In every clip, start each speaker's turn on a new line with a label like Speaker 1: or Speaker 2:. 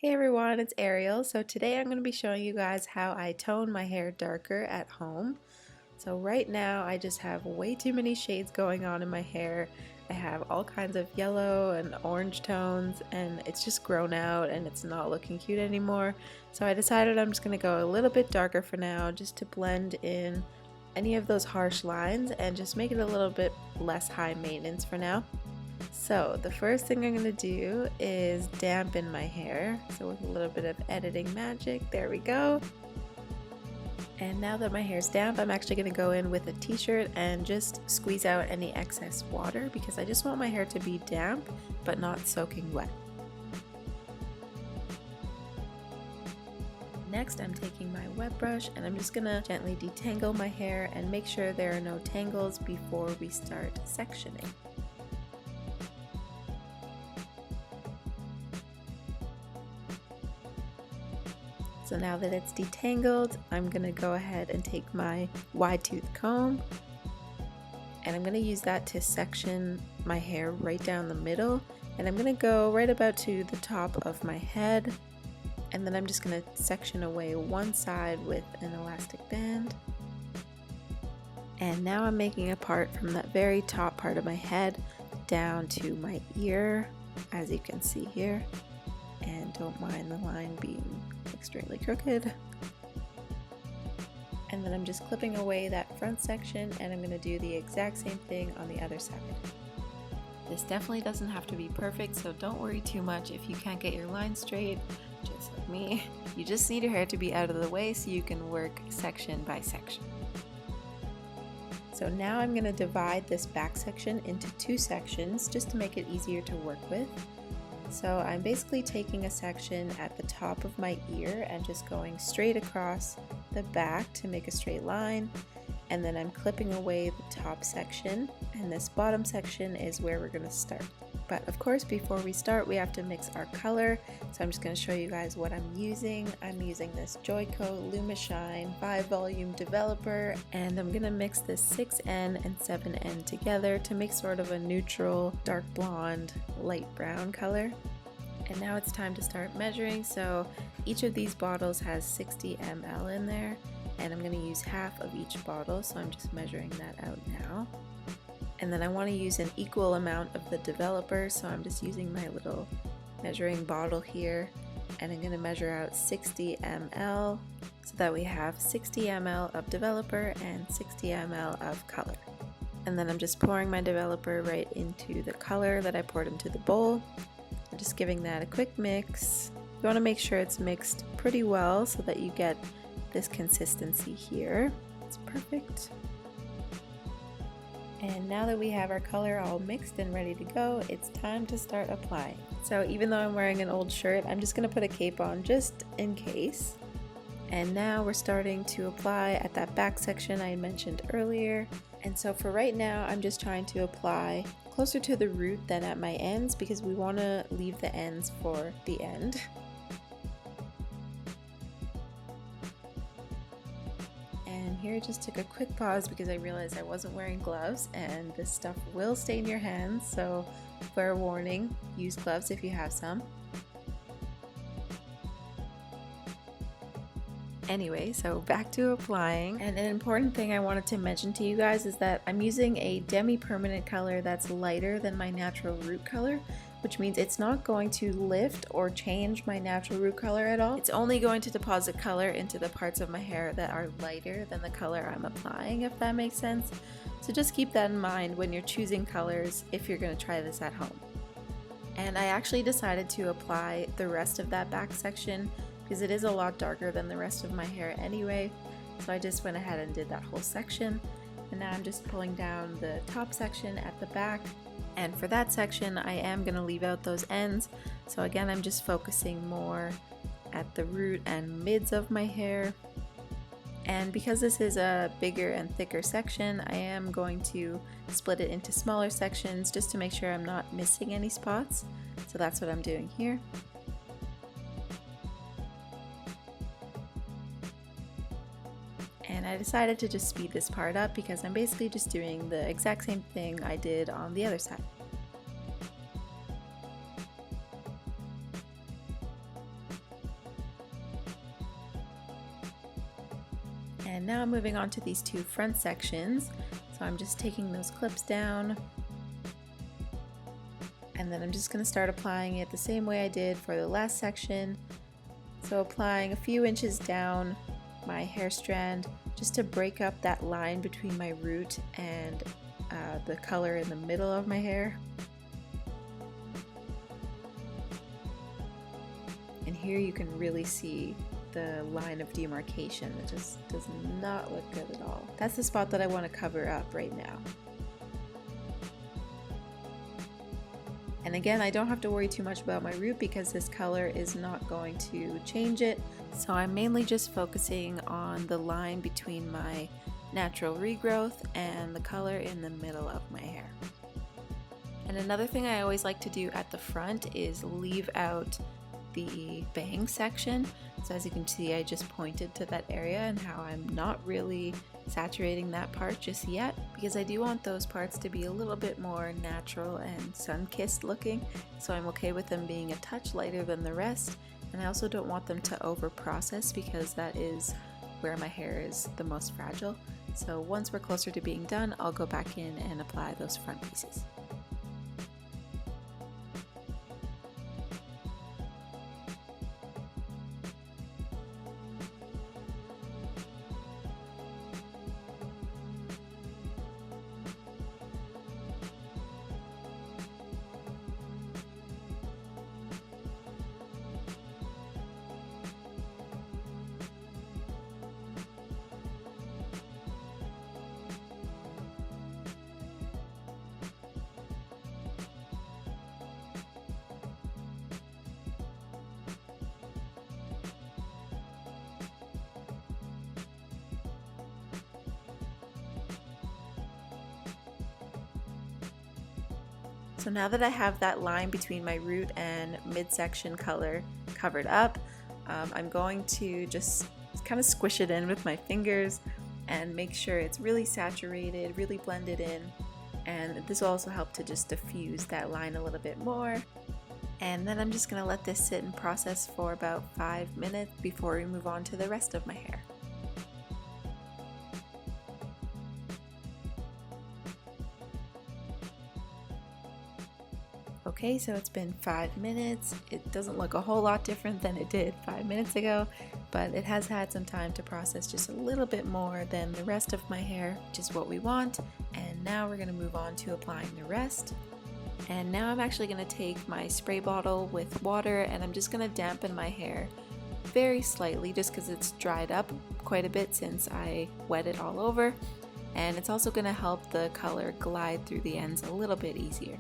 Speaker 1: Hey everyone, it's Ariel. So today I'm going to be showing you guys how I tone my hair darker at home. So right now I just have way too many shades going on in my hair. I have all kinds of yellow and orange tones and it's just grown out and it's not looking cute anymore. So I decided I'm just going to go a little bit darker for now just to blend in any of those harsh lines and just make it a little bit less high maintenance for now. So the first thing I'm going to do is dampen my hair. So with a little bit of editing magic, there we go. And now that my hair is damp, I'm actually going to go in with a t-shirt and just squeeze out any excess water because I just want my hair to be damp but not soaking wet. Next, I'm taking my wet brush and I'm just going to gently detangle my hair and make sure there are no tangles before we start sectioning. So now that it's detangled, I'm going to go ahead and take my wide tooth comb and I'm going to use that to section my hair right down the middle, and I'm going to go right about to the top of my head, and then I'm just going to section away one side with an elastic band. And now I'm making a part from that very top part of my head down to my ear, as you can see here, and don't mind the line being extremely crooked. And then I'm just clipping away that front section and I'm going to do the exact same thing on the other side. This definitely doesn't have to be perfect, so don't worry too much if you can't get your line straight, just like me. You just need your hair to be out of the way so you can work section by section. So now I'm going to divide this back section into two sections just to make it easier to work with. So I'm basically taking a section at the top of my ear and just going straight across the back to make a straight line, and then I'm clipping away the top section, and this bottom section is where we're going to start. But of course, before we start, we have to mix our color, so I'm just going to show you guys what I'm using. I'm using this Joico Lumishine 5-volume developer, and I'm going to mix this 6N and 7N together to make sort of a neutral dark blonde light brown color. And now it's time to start measuring. So each of these bottles has 60 ml in there, and I'm going to use half of each bottle, so I'm just measuring that out now. And then I want to use an equal amount of the developer, so I'm just using my little measuring bottle here, and I'm going to measure out 60 ml so that we have 60 ml of developer and 60 ml of color. And then I'm just pouring my developer right into the color that I poured into the bowl. I'm just giving that a quick mix. You want to make sure it's mixed pretty well so that you get this consistency here. It's perfect. And now that we have our color all mixed and ready to go, it's time to start applying. So even though I'm wearing an old shirt, I'm just going to put a cape on just in case. And now we're starting to apply at that back section I mentioned earlier. And so for right now, I'm just trying to apply closer to the root than at my ends because we want to leave the ends for the end. And here I just took a quick pause because I realized I wasn't wearing gloves and this stuff will stain your hands, so fair warning, use gloves if you have some. Anyway, so back to applying, and an important thing I wanted to mention to you guys is that I'm using a demi-permanent color that's lighter than my natural root color, which means it's not going to lift or change my natural root color at all. It's only going to deposit color into the parts of my hair that are lighter than the color I'm applying, if that makes sense. So just keep that in mind when you're choosing colors if you're going to try this at home. And I actually decided to apply the rest of that back section because it is a lot darker than the rest of my hair anyway, so I just went ahead and did that whole section. And now I'm just pulling down the top section at the back, and for that section I am going to leave out those ends, so again I'm just focusing more at the root and mids of my hair. And because this is a bigger and thicker section, I am going to split it into smaller sections just to make sure I'm not missing any spots, so that's what I'm doing here. And I decided to just speed this part up because I'm basically just doing the exact same thing I did on the other side. And now I'm moving on to these two front sections. So I'm just taking those clips down, and then I'm just going to start applying it the same way I did for the last section. So applying a few inches down my hair strand just to break up that line between my root and the color in the middle of my hair. And here you can really see the line of demarcation. It just does not look good at all. That's the spot that I want to cover up right now. And again, I don't have to worry too much about my root because this color is not going to change it. So I'm mainly just focusing on the line between my natural regrowth and the color in the middle of my hair. And another thing I always like to do at the front is leave out the bang section. So as you can see, I just pointed to that area and how I'm not really saturating that part just yet, because I do want those parts to be a little bit more natural and sun-kissed looking. So I'm okay with them being a touch lighter than the rest, and I also don't want them to over-process because that is where my hair is the most fragile. So once we're closer to being done, I'll go back in and apply those front pieces. So now that I have that line between my root and midsection color covered up, I'm going to just kind of squish it in with my fingers and make sure it's really saturated, really blended in. And this will also help to just diffuse that line a little bit more. And then I'm just going to let this sit and process for about 5 minutes before we move on to the rest of my hair. Okay, so it's been 5 minutes. It doesn't look a whole lot different than it did 5 minutes ago, but it has had some time to process just a little bit more than the rest of my hair, which is what we want. And now we're going to move on to applying the rest. And now I'm actually going to take my spray bottle with water and I'm just going to dampen my hair very slightly just because it's dried up quite a bit since I wet it all over. And it's also going to help the color glide through the ends a little bit easier.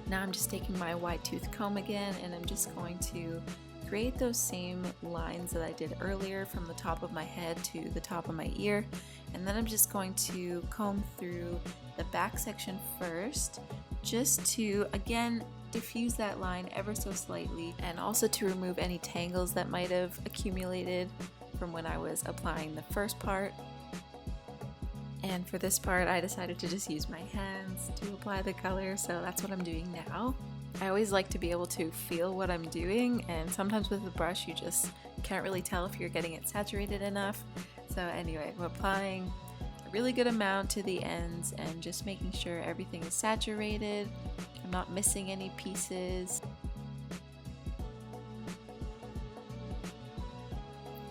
Speaker 1: Now I'm just taking my wide tooth comb again and I'm just going to create those same lines that I did earlier from the top of my head to the top of my ear. And then I'm just going to comb through the back section first, just to, again, diffuse that line ever so slightly, and also to remove any tangles that might have accumulated from when I was applying the first part. And for this part, I decided to just use my hands to apply the color, so that's what I'm doing now. I always like to be able to feel what I'm doing, and sometimes with the brush you just can't really tell if you're getting it saturated enough. So anyway, I'm applying a really good amount to the ends and just making sure everything is saturated. I'm not missing any pieces.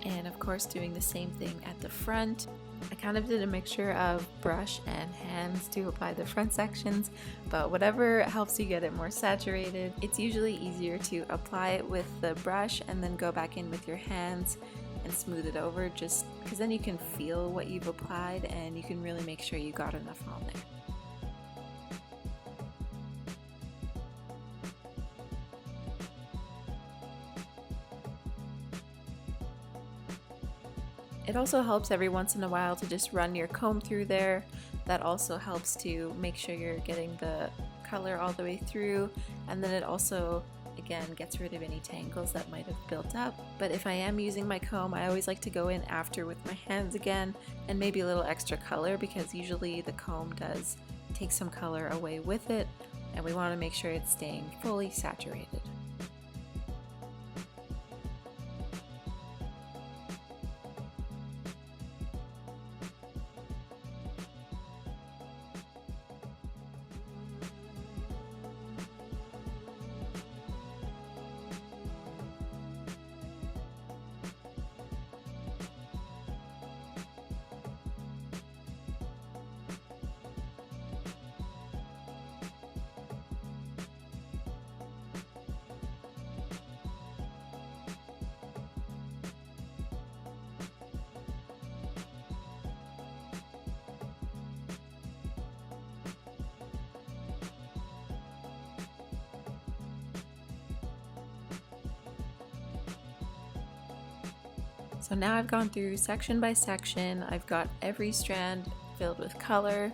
Speaker 1: And of course doing the same thing at the front. I kind of did a mixture of brush and hands to apply the front sections, but whatever helps you get it more saturated. It's usually easier to apply it with the brush and then go back in with your hands and smooth it over, just because then you can feel what you've applied and you can really make sure you got enough on there. It also helps every once in a while to just run your comb through there. That also helps to make sure you're getting the color all the way through, and then it also, again, gets rid of any tangles that might have built up. But if I am using my comb, I always like to go in after with my hands again and maybe a little extra color, because usually the comb does take some color away with it, and we want to make sure it's staying fully saturated. So now I've gone through section by section. I've got every strand filled with color,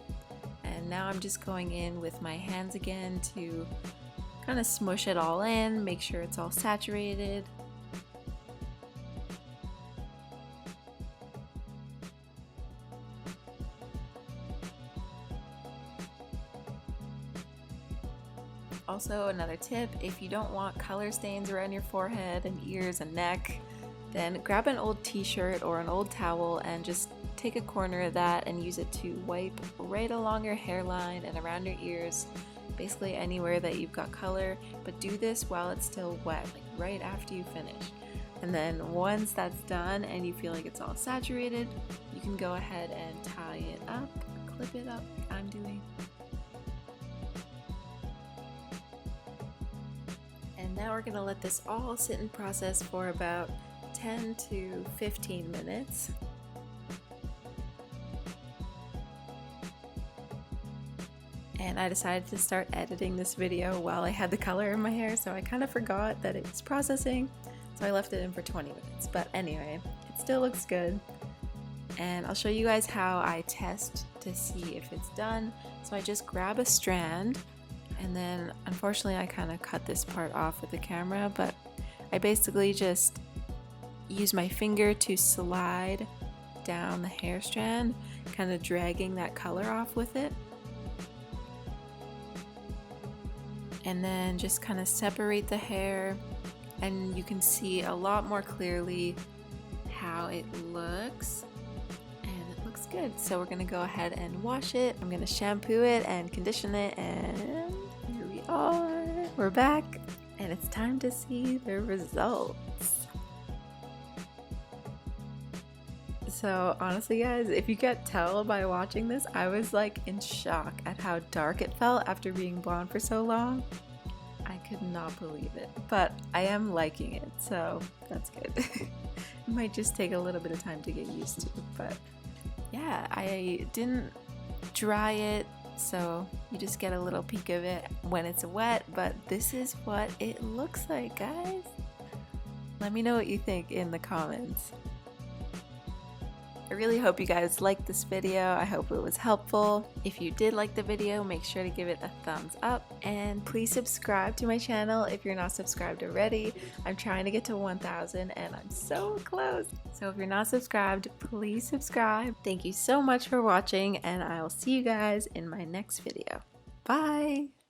Speaker 1: and now I'm just going in with my hands again to kind of smush it all in, make sure it's all saturated. Also, another tip, if you don't want color stains around your forehead and ears and neck, then grab an old t-shirt or an old towel and just take a corner of that and use it to wipe right along your hairline and around your ears, basically anywhere that you've got color. But do this while it's still wet, like right after you finish. And then once that's done and you feel like it's all saturated, you can go ahead and tie it up, clip it up like I'm doing. And now we're going to let this all sit and process for about 10 to 15 minutes. And I decided to start editing this video while I had the color in my hair, so I kind of forgot that it was processing, so I left it in for 20 minutes. But anyway, it still looks good. And I'll show you guys how I test to see if it's done. So I just grab a strand, and then unfortunately I kind of cut this part off with the camera, but I basically just use my finger to slide down the hair strand, kind of dragging that color off with it. And then just kind of separate the hair, and you can see a lot more clearly how it looks, and it looks good. So we're gonna go ahead and wash it. I'm gonna shampoo it and condition it, and here we are. We're back, and it's time to see the results. So honestly guys, if you can't tell by watching this, I was like in shock at how dark it felt after being blonde for so long. I could not believe it, but I am liking it, so that's good. It might just take a little bit of time to get used to, but yeah, I didn't dry it, so you just get a little peek of it when it's wet, but this is what it looks like, guys. Let me know what you think in the comments. I really hope you guys liked this video. I hope it was helpful. If you did like the video, make sure to give it a thumbs up, and please subscribe to my channel if you're not subscribed already. I'm trying to get to 1,000 and I'm so close. So if you're not subscribed, please subscribe. Thank you so much for watching, and I'll see you guys in my next video. Bye!